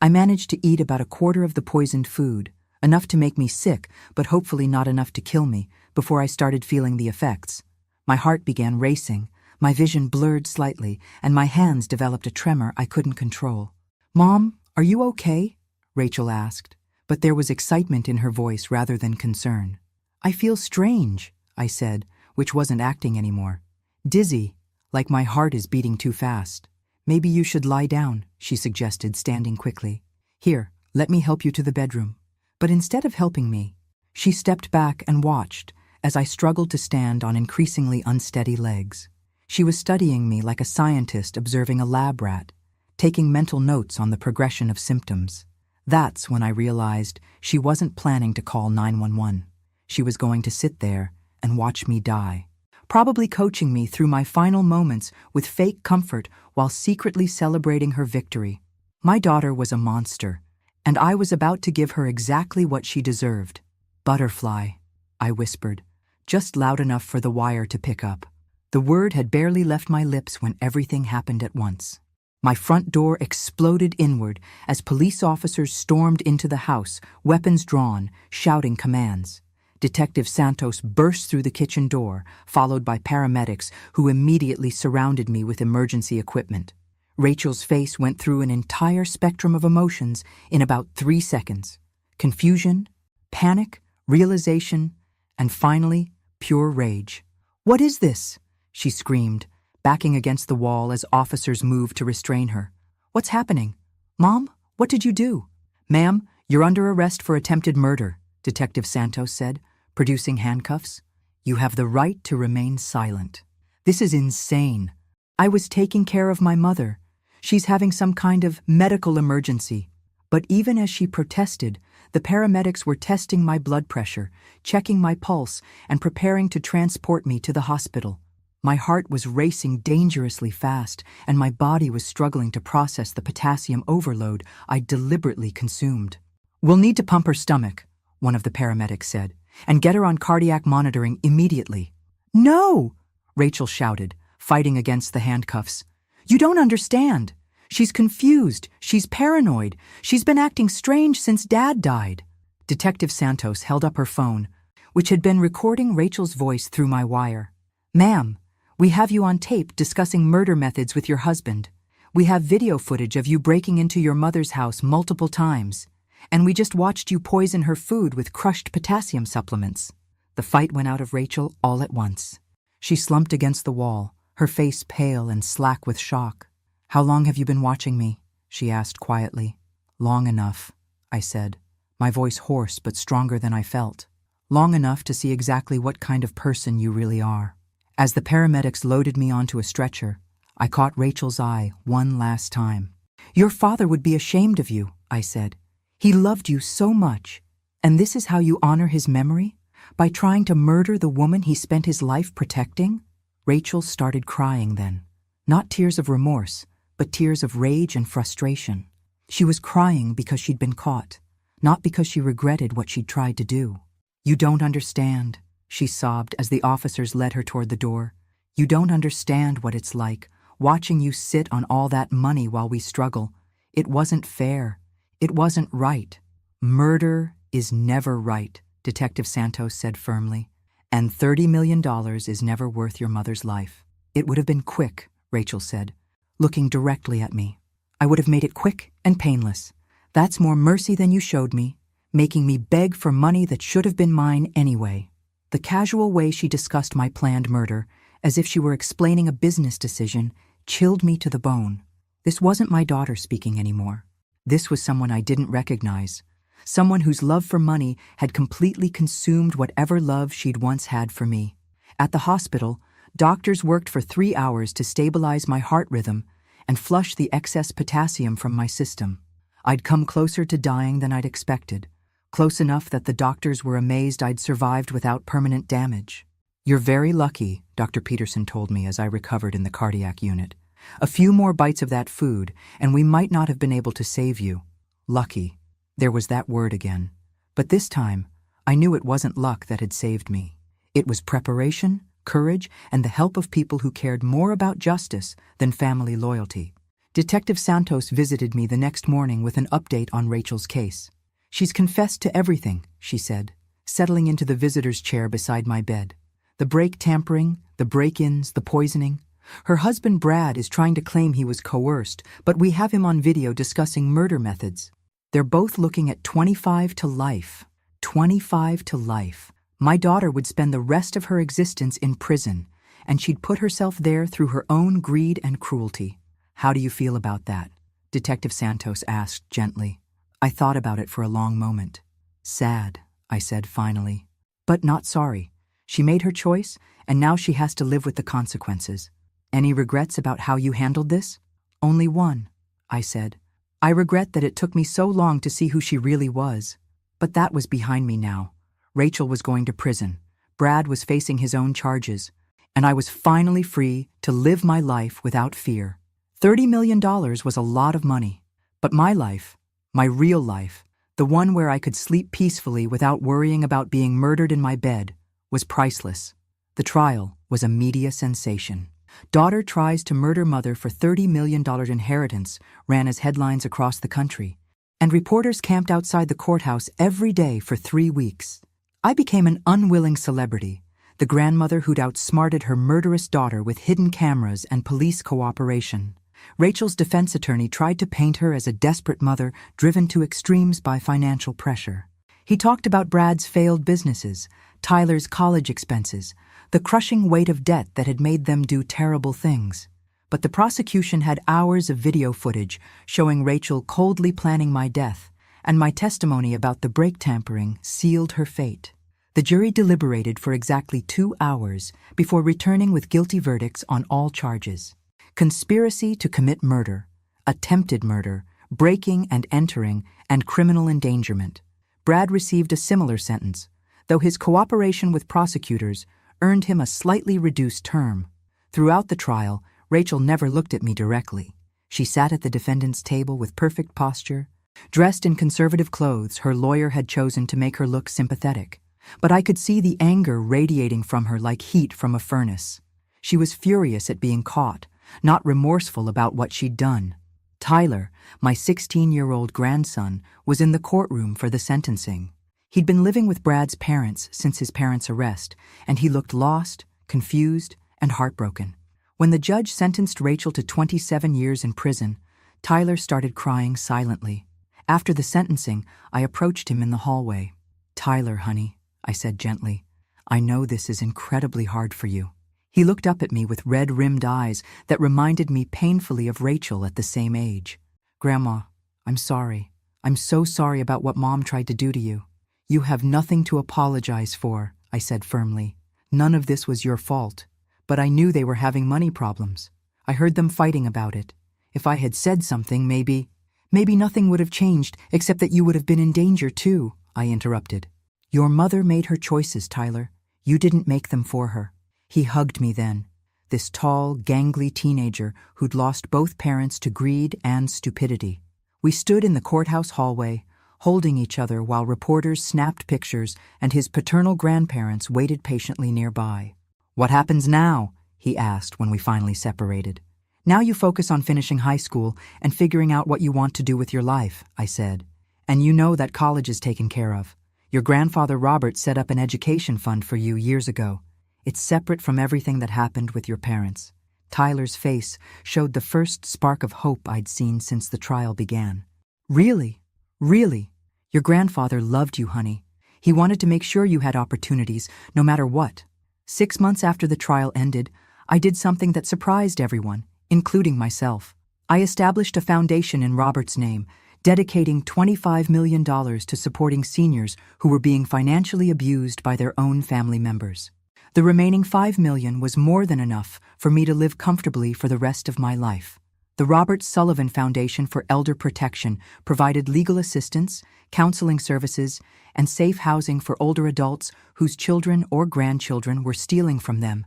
I managed to eat about a quarter of the poisoned food, enough to make me sick, but hopefully not enough to kill me, before I started feeling the effects. My heart began racing, my vision blurred slightly, and my hands developed a tremor I couldn't control. "Mom, are you okay?" Rachel asked, but there was excitement in her voice rather than concern. "I feel strange," I said, which wasn't acting anymore. "Dizzy, like my heart is beating too fast." "Maybe you should lie down," she suggested, standing quickly. "Here, let me help you to the bedroom." But instead of helping me, she stepped back and watched as I struggled to stand on increasingly unsteady legs. She was studying me like a scientist observing a lab rat, taking mental notes on the progression of symptoms. That's when I realized she wasn't planning to call 911. She was going to sit there and watch me die, probably coaching me through my final moments with fake comfort while secretly celebrating her victory. My daughter was a monster, and I was about to give her exactly what she deserved. "Butterfly," I whispered, just loud enough for the wire to pick up. The word had barely left my lips when everything happened at once. My front door exploded inward as police officers stormed into the house, weapons drawn, shouting commands. Detective Santos burst through the kitchen door, followed by paramedics who immediately surrounded me with emergency equipment. Rachel's face went through an entire spectrum of emotions in about 3 seconds. Confusion, panic, realization, and finally, pure rage. "What is this?" she screamed, backing against the wall as officers moved to restrain her. "What's happening? Mom, what did you do?" "Ma'am, you're under arrest for attempted murder," Detective Santos said, producing handcuffs. "You have the right to remain silent." "This is insane. I was taking care of my mother. She's having some kind of medical emergency." But even as she protested, the paramedics were testing my blood pressure, checking my pulse, and preparing to transport me to the hospital. My heart was racing dangerously fast, and my body was struggling to process the potassium overload I deliberately consumed. "We'll need to pump her stomach," one of the paramedics said, "and get her on cardiac monitoring immediately." "No!" Rachel shouted, fighting against the handcuffs. "You don't understand. She's confused. She's paranoid. She's been acting strange since Dad died." Detective Santos held up her phone, which had been recording Rachel's voice through my wire. "Ma'am, we have you on tape discussing murder methods with your husband. We have video footage of you breaking into your mother's house multiple times. And we just watched you poison her food with crushed potassium supplements." The fight went out of Rachel all at once. She slumped against the wall, her face pale and slack with shock. "How long have you been watching me?" she asked quietly. "Long enough," I said, my voice hoarse but stronger than I felt. "Long enough to see exactly what kind of person you really are." As the paramedics loaded me onto a stretcher, I caught Rachel's eye one last time. "Your father would be ashamed of you," I said. "He loved you so much, and this is how you honor his memory? By trying to murder the woman he spent his life protecting?" Rachel started crying then. Not tears of remorse, but tears of rage and frustration. She was crying because she'd been caught, not because she regretted what she'd tried to do. "You don't understand," she sobbed as the officers led her toward the door. "You don't understand what it's like, watching you sit on all that money while we struggle. It wasn't fair. It wasn't right." "Murder is never right," Detective Santos said firmly. "And $30 million is never worth your mother's life." "It would have been quick," Rachel said, looking directly at me. "I would have made it quick and painless. That's more mercy than you showed me, making me beg for money that should have been mine anyway." The casual way she discussed my planned murder, as if she were explaining a business decision, chilled me to the bone. This wasn't my daughter speaking anymore. This was someone I didn't recognize, someone whose love for money had completely consumed whatever love she'd once had for me. At the hospital, doctors worked for 3 hours to stabilize my heart rhythm and flush the excess potassium from my system. I'd come closer to dying than I'd expected, close enough that the doctors were amazed I'd survived without permanent damage. "You're very lucky," Dr. Peterson told me as I recovered in the cardiac unit. "A few more bites of that food, and we might not have been able to save you." Lucky. There was that word again. But this time, I knew it wasn't luck that had saved me. It was preparation, courage, and the help of people who cared more about justice than family loyalty. Detective Santos visited me the next morning with an update on Rachel's case. "She's confessed to everything," she said, settling into the visitor's chair beside my bed. "The brake tampering, the break-ins, the poisoning. Her husband Brad is trying to claim he was coerced, but we have him on video discussing murder methods. They're both looking at 25 to life. 25 to life. My daughter would spend the rest of her existence in prison, and she'd put herself there through her own greed and cruelty. How do you feel about that?" Detective Santos asked gently. I thought about it for a long moment. "Sad," I said finally, "but not sorry. She made her choice, and now she has to live with the consequences. Any regrets about how you handled this?" "Only one," I said. "I regret that it took me so long to see who she really was. But that was behind me now. Rachel was going to prison. Brad was facing his own charges, and I was finally free to live my life without fear. $30 million was a lot of money, but my life, my real life, the one where I could sleep peacefully without worrying about being murdered in my bed, was priceless." The trial was a media sensation. "Daughter tries to murder mother for $30 million inheritance" ran as headlines across the country, and reporters camped outside the courthouse every day for 3 weeks. I became an unwilling celebrity, the grandmother who'd outsmarted her murderous daughter with hidden cameras and police cooperation. Rachel's defense attorney tried to paint her as a desperate mother driven to extremes by financial pressure. He talked about Brad's failed businesses, Tyler's college expenses, the crushing weight of debt that had made them do terrible things. But the prosecution had hours of video footage showing Rachel coldly planning my death, and my testimony about the brake tampering sealed her fate. The jury deliberated for exactly 2 hours before returning with guilty verdicts on all charges: conspiracy to commit murder, attempted murder, breaking and entering, and criminal endangerment. Brad received a similar sentence, though his cooperation with prosecutors earned him a slightly reduced term. Throughout the trial, Rachel never looked at me directly. She sat at the defendant's table with perfect posture. Dressed in conservative clothes her lawyer had chosen to make her look sympathetic, but I could see the anger radiating from her like heat from a furnace. She was furious at being caught, not remorseful about what she'd done. Tyler, my 16-year-old grandson, was in the courtroom for the sentencing. He'd been living with Brad's parents since his parents' arrest, and he looked lost, confused, and heartbroken. When the judge sentenced Rachel to 27 years in prison, Tyler started crying silently. After the sentencing, I approached him in the hallway. "Tyler, honey," I said gently, "I know this is incredibly hard for you." He looked up at me with red-rimmed eyes that reminded me painfully of Rachel at the same age. "Grandma, I'm sorry. I'm so sorry about what Mom tried to do to you." "You have nothing to apologize for," I said firmly. "None of this was your fault. But I knew they were having money problems. I heard them fighting about it. If I had said something, maybe nothing would have changed, except that you would have been in danger too," I interrupted. "Your mother made her choices, Tyler. You didn't make them for her." He hugged me then, this tall, gangly teenager who'd lost both parents to greed and stupidity. We stood in the courthouse hallway, holding each other while reporters snapped pictures and his paternal grandparents waited patiently nearby. "What happens now?" he asked when we finally separated. "Now you focus on finishing high school and figuring out what you want to do with your life," I said. "And you know that college is taken care of. Your grandfather Robert set up an education fund for you years ago. It's separate from everything that happened with your parents." Tyler's face showed the first spark of hope I'd seen since the trial began. "Really? Really? Your grandfather loved you, honey. He wanted to make sure you had opportunities, no matter what." 6 months after the trial ended, I did something that surprised everyone, including myself. I established a foundation in Robert's name, dedicating $25 million to supporting seniors who were being financially abused by their own family members. The remaining $5 million was more than enough for me to live comfortably for the rest of my life. The Robert Sullivan Foundation for Elder Protection provided legal assistance, counseling services, and safe housing for older adults whose children or grandchildren were stealing from them,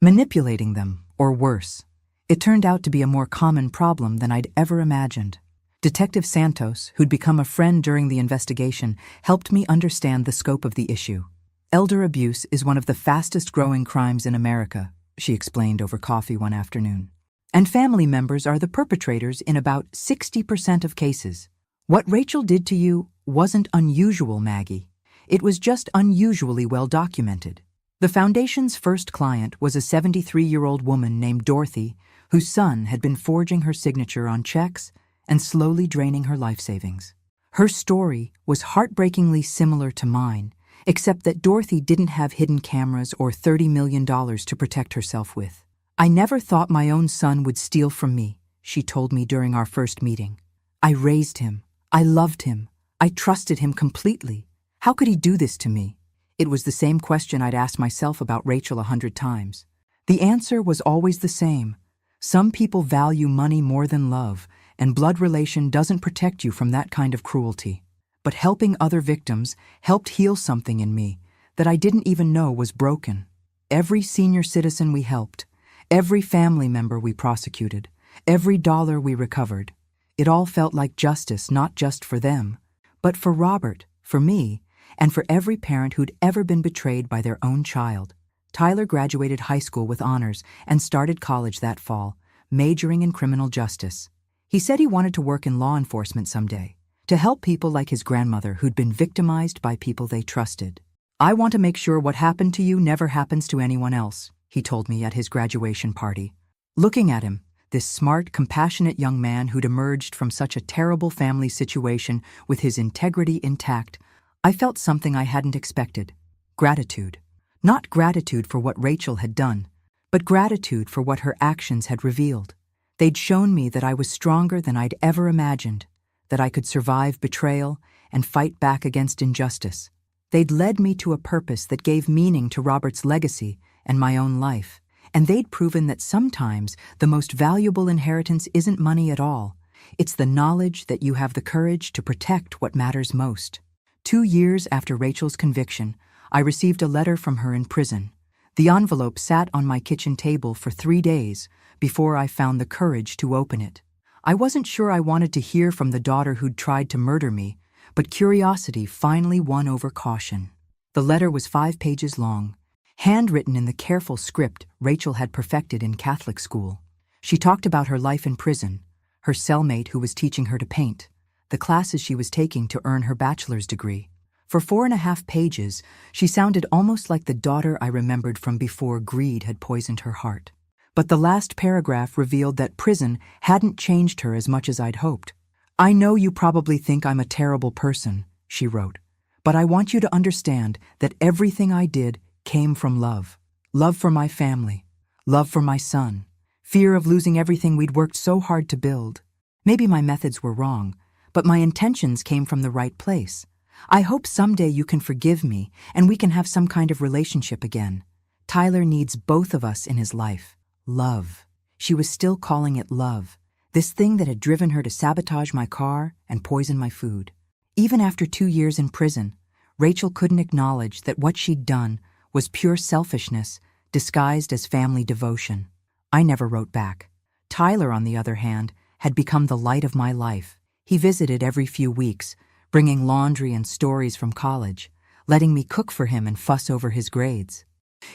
manipulating them, or worse. It turned out to be a more common problem than I'd ever imagined. Detective Santos, who'd become a friend during the investigation, helped me understand the scope of the issue. Elder abuse is one of the fastest-growing crimes in America, she explained over coffee one afternoon. And family members are the perpetrators in about 60% of cases. What Rachel did to you wasn't unusual, Maggie. It was just unusually well documented. The Foundation's first client was a 73-year-old woman named Dorothy, whose son had been forging her signature on checks and slowly draining her life savings. Her story was heartbreakingly similar to mine, except that Dorothy didn't have hidden cameras or $30 million to protect herself with. I never thought my own son would steal from me, she told me during our first meeting. I raised him. I loved him. I trusted him completely. How could he do this to me? It was the same question I'd asked myself about Rachel 100 times. The answer was always the same. Some people value money more than love, and blood relation doesn't protect you from that kind of cruelty. But helping other victims helped heal something in me that I didn't even know was broken. Every senior citizen we helped, every family member we prosecuted, every dollar we recovered, it all felt like justice not just for them, but for Robert, for me, and for every parent who'd ever been betrayed by their own child. Tyler graduated high school with honors and started college that fall, majoring in criminal justice. He said he wanted to work in law enforcement someday, to help people like his grandmother who'd been victimized by people they trusted. I want to make sure what happened to you never happens to anyone else, he told me at his graduation party. Looking at him, this smart, compassionate young man who'd emerged from such a terrible family situation with his integrity intact, I felt something I hadn't expected. Gratitude. Not gratitude for what Rachel had done, but gratitude for what her actions had revealed. They'd shown me that I was stronger than I'd ever imagined, that I could survive betrayal and fight back against injustice. They'd led me to a purpose that gave meaning to Robert's legacy and my own life, and they'd proven that sometimes the most valuable inheritance isn't money at all. It's the knowledge that you have the courage to protect what matters most. 2 years after Rachel's conviction, I received a letter from her in prison. The envelope sat on my kitchen table for 3 days before I found the courage to open it. I wasn't sure I wanted to hear from the daughter who'd tried to murder me, but curiosity finally won over caution. The letter was 5 pages long, handwritten in the careful script Rachel had perfected in Catholic school. She talked about her life in prison, her cellmate who was teaching her to paint, the classes she was taking to earn her bachelor's degree. For 4.5 pages, she sounded almost like the daughter I remembered from before greed had poisoned her heart. But the last paragraph revealed that prison hadn't changed her as much as I'd hoped. I know you probably think I'm a terrible person, she wrote, but I want you to understand that everything I did came from love. Love for my family, love for my son, fear of losing everything we'd worked so hard to build. Maybe my methods were wrong, but my intentions came from the right place. I hope someday you can forgive me and we can have some kind of relationship again. Tyler needs both of us in his life. Love. She was still calling it love. This thing that had driven her to sabotage my car and poison my food. Even after 2 years in prison, Rachel couldn't acknowledge that what she'd done was pure selfishness disguised as family devotion. I never wrote back. Tyler, on the other hand, had become the light of my life. He visited every few weeks, bringing laundry and stories from college, letting me cook for him and fuss over his grades.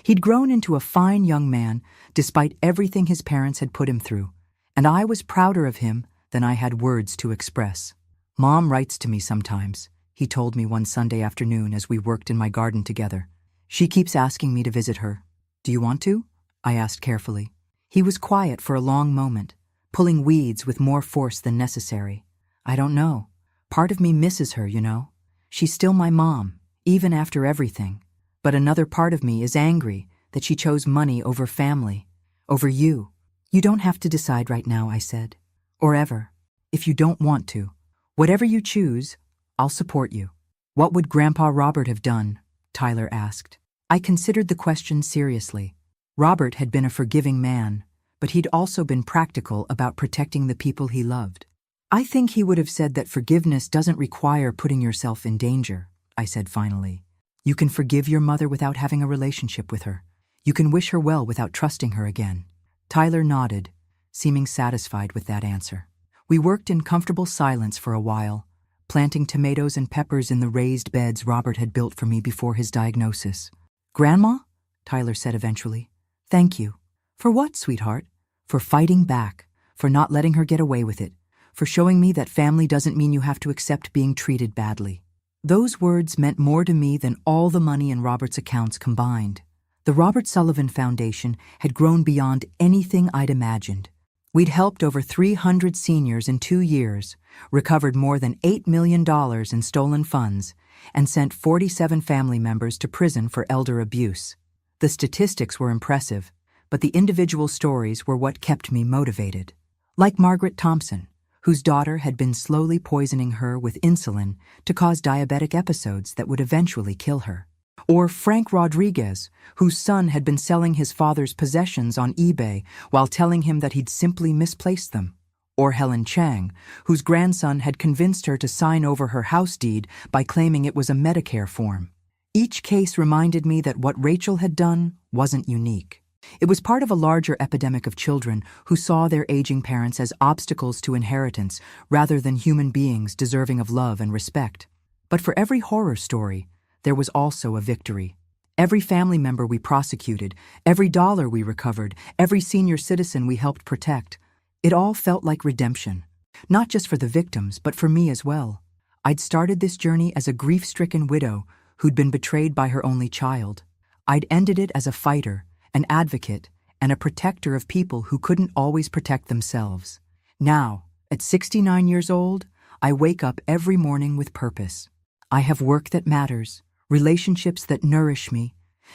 He'd grown into a fine young man despite everything his parents had put him through, and I was prouder of him than I had words to express. Mom writes to me sometimes, he told me one Sunday afternoon as we worked in my garden together. She keeps asking me to visit her. Do you want to? I asked carefully. He was quiet for a long moment, pulling weeds with more force than necessary. I don't know. Part of me misses her, you know. She's still my mom, even after everything. But another part of me is angry that she chose money over family, over you. You don't have to decide right now, I said. Or ever. If you don't want to. Whatever you choose, I'll support you. What would Grandpa Robert have done? Tyler asked. I considered the question seriously. Robert had been a forgiving man, but he'd also been practical about protecting the people he loved. I think he would have said that forgiveness doesn't require putting yourself in danger, I said finally. You can forgive your mother without having a relationship with her. You can wish her well without trusting her again. Tyler nodded, seeming satisfied with that answer. We worked in comfortable silence for a while, planting tomatoes and peppers in the raised beds Robert had built for me before his diagnosis. "Grandma?" Tyler said eventually. "Thank you." "For what, sweetheart?" "For fighting back, for not letting her get away with it, for showing me that family doesn't mean you have to accept being treated badly." Those words meant more to me than all the money in Robert's accounts combined. The Robert Sullivan Foundation had grown beyond anything I'd imagined. We'd helped over 300 seniors in 2 years, recovered more than $8 million in stolen funds, and sent 47 family members to prison for elder abuse. The statistics were impressive, but the individual stories were what kept me motivated. Like Margaret Thompson, whose daughter had been slowly poisoning her with insulin to cause diabetic episodes that would eventually kill her. Or Frank Rodriguez, whose son had been selling his father's possessions on eBay while telling him that he'd simply misplaced them. Or Helen Chang, whose grandson had convinced her to sign over her house deed by claiming it was a Medicare form. Each case reminded me that what Rachel had done wasn't unique. It was part of a larger epidemic of children who saw their aging parents as obstacles to inheritance rather than human beings deserving of love and respect. But for every horror story, there was also a victory. Every family member we prosecuted, every dollar we recovered, every senior citizen we helped protect, it all felt like redemption. Not just for the victims, but for me as well. I'd started this journey as a grief-stricken widow who'd been betrayed by her only child. I'd ended it as a fighter, an advocate, and a protector of people who couldn't always protect themselves. Now, at 69 years old, I wake up every morning with purpose. I have work that matters, relationships that nourish me,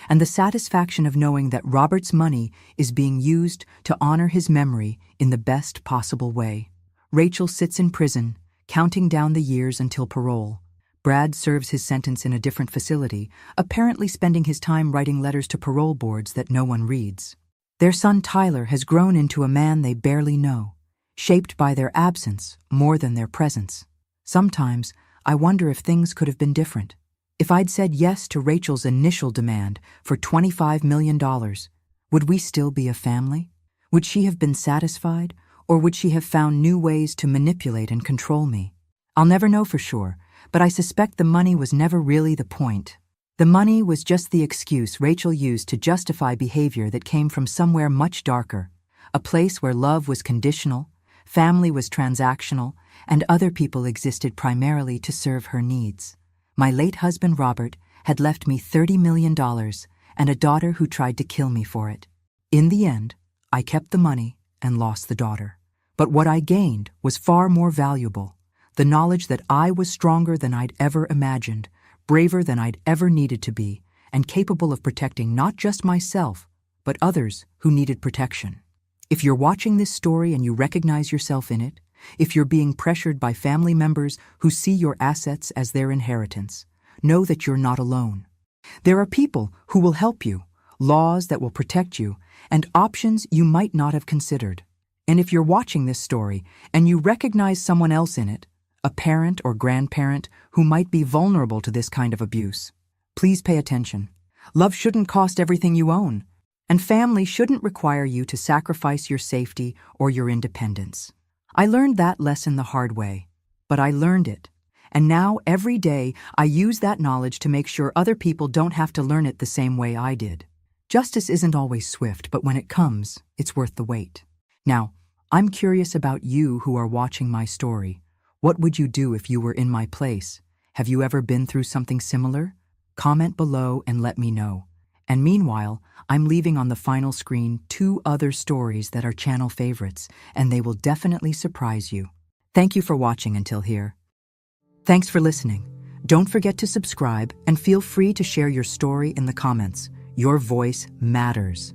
and the satisfaction of knowing that Robert's money is being used to honor his memory in the best possible way. Rachel sits in prison, counting down the years until parole. Brad serves his sentence in a different facility, apparently spending his time writing letters to parole boards that no one reads. Their son Tyler has grown into a man they barely know, shaped by their absence more than their presence. Sometimes, I wonder if things could have been different. If I'd said yes to Rachel's initial demand for $25 million, would we still be a family? Would she have been satisfied, or would she have found new ways to manipulate and control me? I'll never know for sure, but I suspect the money was never really the point. The money was just the excuse Rachel used to justify behavior that came from somewhere much darker, a place where love was conditional, family was transactional, and other people existed primarily to serve her needs. My late husband Robert had left me $30 million and a daughter who tried to kill me for it. In the end, I kept the money and lost the daughter. But what I gained was far more valuable. The knowledge that I was stronger than I'd ever imagined, braver than I'd ever needed to be, and capable of protecting not just myself, but others who needed protection. If you're watching this story and you recognize yourself in it, if you're being pressured by family members who see your assets as their inheritance, know that you're not alone. There are people who will help you, laws that will protect you, and options you might not have considered. And if you're watching this story and you recognize someone else in it, a parent or grandparent who might be vulnerable to this kind of abuse, please pay attention. Love shouldn't cost everything you own, and family shouldn't require you to sacrifice your safety or your independence. I learned that lesson the hard way, but I learned it. And now, every day, I use that knowledge to make sure other people don't have to learn it the same way I did. Justice isn't always swift, but when it comes, it's worth the wait. Now, I'm curious about you who are watching my story. What would you do if you were in my place? Have you ever been through something similar? Comment below and let me know. And meanwhile, I'm leaving on the final screen 2 other stories that are channel favorites, and they will definitely surprise you. Thank you for watching until here. Thanks for listening. Don't forget to subscribe and feel free to share your story in the comments. Your voice matters.